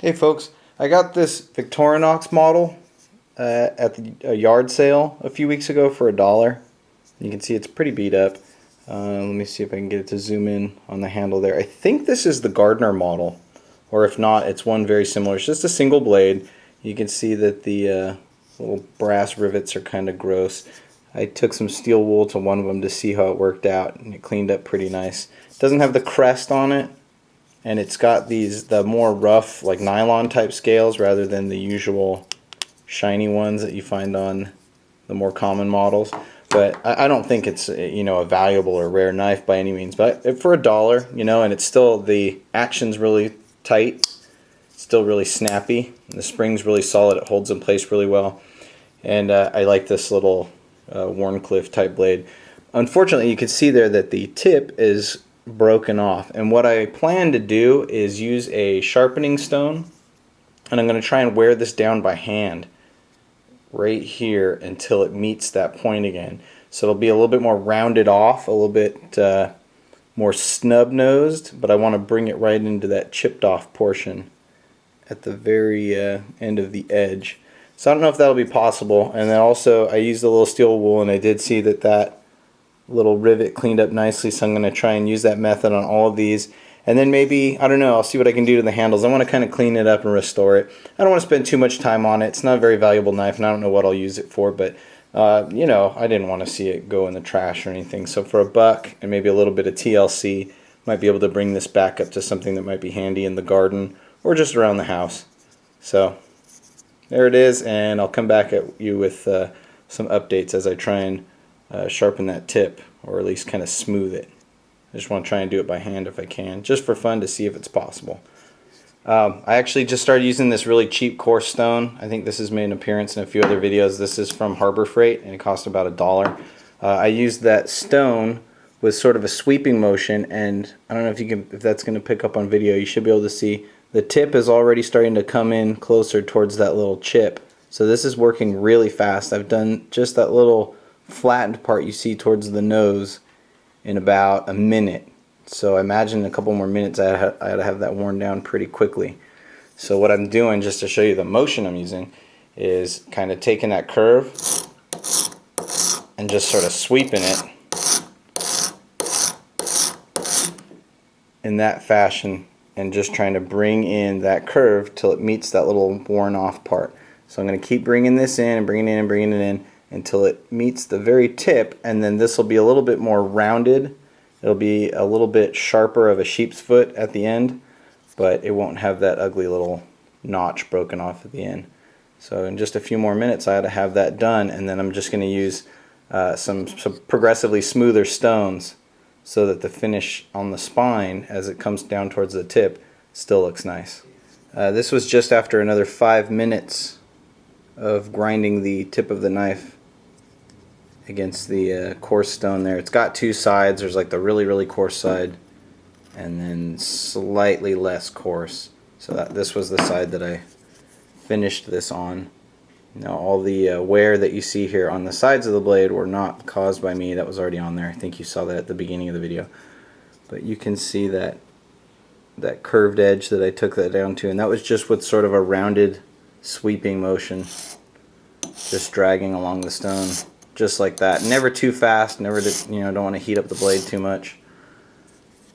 Hey folks, I got this Victorinox model at a yard sale a few weeks ago for $1. You can see it's pretty beat up. Let me see if I can get it to zoom in on the handle there. I think this is the Gardner model, or if not, it's one very similar. It's just a single blade. You can see that the little brass rivets are kind of gross. I took some steel wool to one of them to see how it worked out, and it cleaned up pretty nice. It doesn't have the crest on it, and it's got the more rough, like nylon type scales rather than the usual shiny ones that you find on the more common models. But I don't think it's a valuable or rare knife by any means. But for $1, and it's still, the action's really tight, still really snappy. The spring's really solid. It holds in place really well. And I like this little Wharncliffe type blade. Unfortunately, you can see there that the tip is broken off, and what I plan to do is use a sharpening stone, and I'm going to try and wear this down by hand right here until it meets that point again. So it'll be a little bit more rounded off, a little bit more snub-nosed, but I want to bring it right into that chipped off portion at the very end of the edge. So I don't know if that'll be possible. And then also I used a little steel wool, and I did see that little rivet cleaned up nicely, so I'm going to try and use that method on all of these. And then maybe, I don't know, I'll see what I can do to the handles. I want to kind of clean it up and restore it. I don't want to spend too much time on it. It's not a very valuable knife, and I don't know what I'll use it for, but I didn't want to see it go in the trash or anything. So for $1 and maybe a little bit of TLC, might be able to bring this back up to something that might be handy in the garden or just around the house. So there it is, and I'll come back at you with some updates as I try and sharpen that tip, or at least kind of smooth it. I just want to try and do it by hand if I can, just for fun, to see if it's possible. I actually just started using this really cheap coarse stone. I think this has made an appearance in a few other videos. This is from Harbor Freight, and it cost about $1. I used that stone with sort of a sweeping motion, and I don't know if that's going to pick up on video. You should be able to see the tip is already starting to come in closer towards that little chip. So this is working really fast. I've done just that little flattened part you see towards the nose in about a minute. So I imagine in a couple more minutes I ought to have that worn down pretty quickly. So what I'm doing, just to show you the motion I'm using, is kind of taking that curve and just sort of sweeping it in that fashion, and just trying to bring in that curve till it meets that little worn off part. So I'm going to keep bringing this in and bringing it in and bringing it in until it meets the very tip, and then this will be a little bit more rounded. It'll be a little bit sharper of a sheep's foot at the end, but it won't have that ugly little notch broken off at the end. So in just a few more minutes I ought to have that done, and then I'm just going to use some progressively smoother stones so that the finish on the spine as it comes down towards the tip still looks nice. This was just after another 5 minutes of grinding the tip of the knife against the coarse stone there. It's got two sides. There's like the really coarse side and then slightly less coarse. So this was the side that I finished this on. Now all the wear that you see here on the sides of the blade were not caused by me. That was already on there. I think you saw that at the beginning of the video. But you can see that curved edge that I took that down to, and that was just with sort of a rounded sweeping motion, just dragging along the stone. Just like that. Never too fast, never don't want to heat up the blade too much.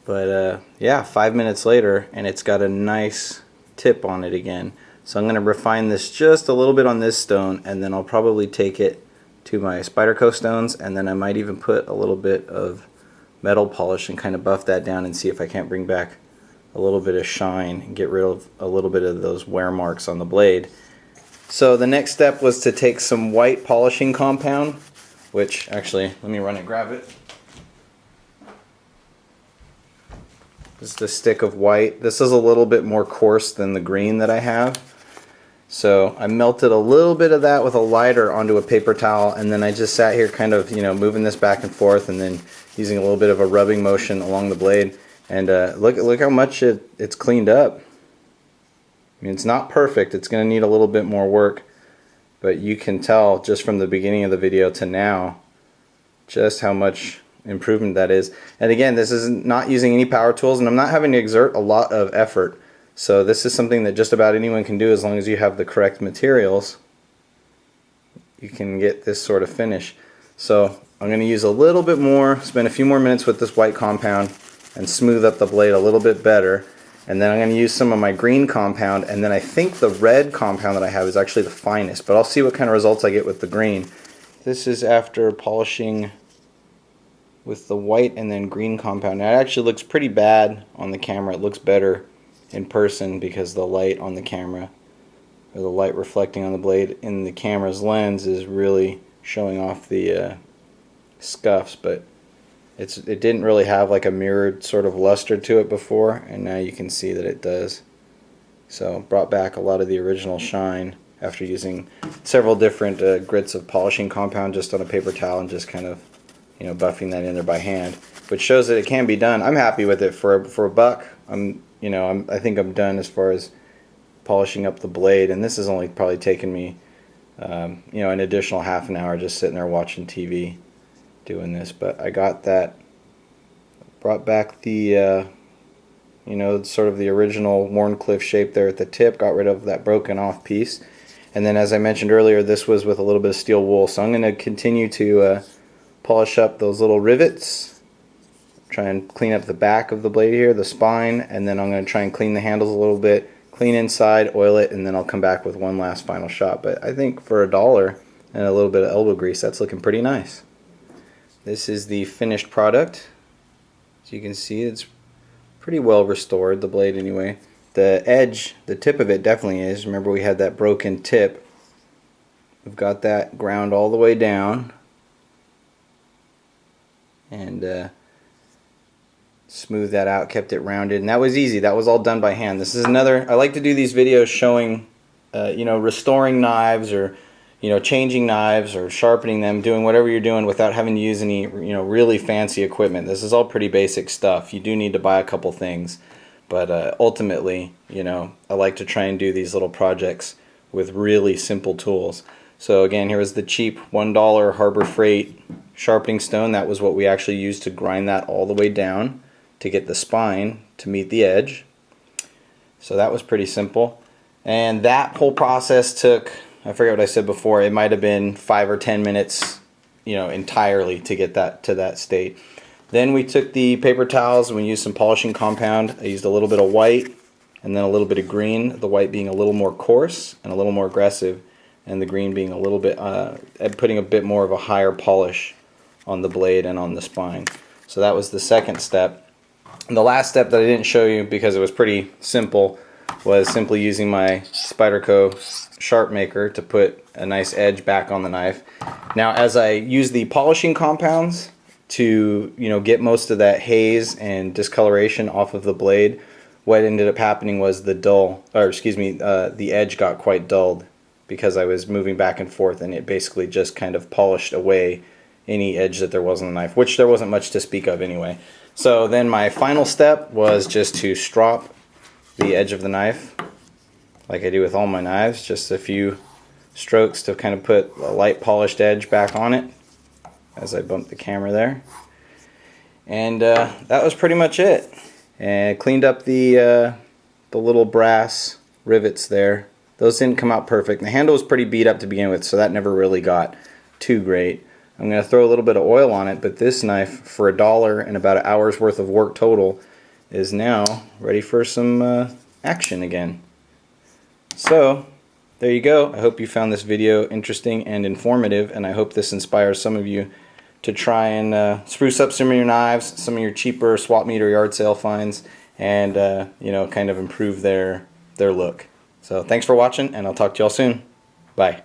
But yeah, 5 minutes later, and it's got a nice tip on it again. So I'm going to refine this just a little bit on this stone, and then I'll probably take it to my Spyderco stones, and then I might even put a little bit of metal polish and kind of buff that down and see if I can't bring back a little bit of shine and get rid of a little bit of those wear marks on the blade. So the next step was to take some white polishing compound, which actually, let me run and grab it. This is the stick of white. This is a little bit more coarse than the green that I have. So I melted a little bit of that with a lighter onto a paper towel, and then I just sat here kind of moving this back and forth, and then using a little bit of a rubbing motion along the blade. And look how much it's cleaned up. I mean, it's not perfect. It's going to need a little bit more work, but you can tell just from the beginning of the video to now just how much improvement that is. And again, this is not using any power tools, and I'm not having to exert a lot of effort. So this is something that just about anyone can do as long as you have the correct materials. You can get this sort of finish. So I'm going to use a little bit more, spend a few more minutes with this white compound and smooth up the blade a little bit better. And then I'm going to use some of my green compound, and then I think the red compound that I have is actually the finest, but I'll see what kind of results I get with the green. This is after polishing with the white and then green compound. Now, it actually looks pretty bad on the camera. It looks better in person because the light on the camera, or the light reflecting on the blade in the camera's lens, is really showing off the scuffs, but it didn't really have like a mirrored sort of luster to it before, and now you can see that it does. So brought back a lot of the original shine after using several different grits of polishing compound just on a paper towel and just kind of, you know, buffing that in there by hand, which shows that it can be done. I'm happy with it for a buck. I think I'm done as far as polishing up the blade, and this has only probably taken me an additional half an hour just sitting there watching TV doing this. But I got that, brought back the sort of the original Wharncliffe shape there at the tip, got rid of that broken off piece, and then as I mentioned earlier, this was with a little bit of steel wool. So I'm going to continue to polish up those little rivets, try and clean up the back of the blade here, the spine, and then I'm going to try and clean the handles a little bit, clean inside, oil it, and then I'll come back with one last final shot. But I think for $1 and a little bit of elbow grease, that's looking pretty nice. This is the finished product. As you can see, it's pretty well restored, the blade anyway. The edge, the tip of it definitely is. Remember, we had that broken tip. We've got that ground all the way down, and smooth that out, kept it rounded, and that was easy. That was all done by hand. This is another, I like to do these videos showing restoring knives, or changing knives or sharpening them, doing whatever you're doing without having to use any really fancy equipment. This is all pretty basic stuff. You do need to buy a couple things, but ultimately, I like to try and do these little projects with really simple tools. So again, here was the cheap $1 Harbor Freight sharpening stone. That was what we actually used to grind that all the way down to get the spine to meet the edge. So that was pretty simple, and that whole process took, I forget what I said before, it might have been 5 or 10 minutes, entirely to get that to that state. Then we took the paper towels and we used some polishing compound. I used a little bit of white and then a little bit of green, the white being a little more coarse and a little more aggressive, and the green being a little bit, putting a bit more of a higher polish on the blade and on the spine. So that was the second step. And the last step that I didn't show you because it was pretty simple was simply using my Spyderco sharp maker to put a nice edge back on the knife. Now, as I use the polishing compounds to get most of that haze and discoloration off of the blade, what ended up happening was the edge got quite dulled because I was moving back and forth, and it basically just kind of polished away any edge that there was on the knife, which there wasn't much to speak of anyway. So then my final step was just to strop the edge of the knife like I do with all my knives, just a few strokes to kind of put a light polished edge back on it as I bump the camera there. And that was pretty much it. And cleaned up the little brass rivets there. Those didn't come out perfect. The handle was pretty beat up to begin with, so that never really got too great. I'm going to throw a little bit of oil on it, but this knife, for $1 and about an hour's worth of work total, is now ready for some action again. So there you go. I hope you found this video interesting and informative, and I hope this inspires some of you to try and spruce up some of your knives, some of your cheaper swap meet or yard sale finds, and kind of improve their look. So thanks for watching, and I'll talk to y'all soon. Bye.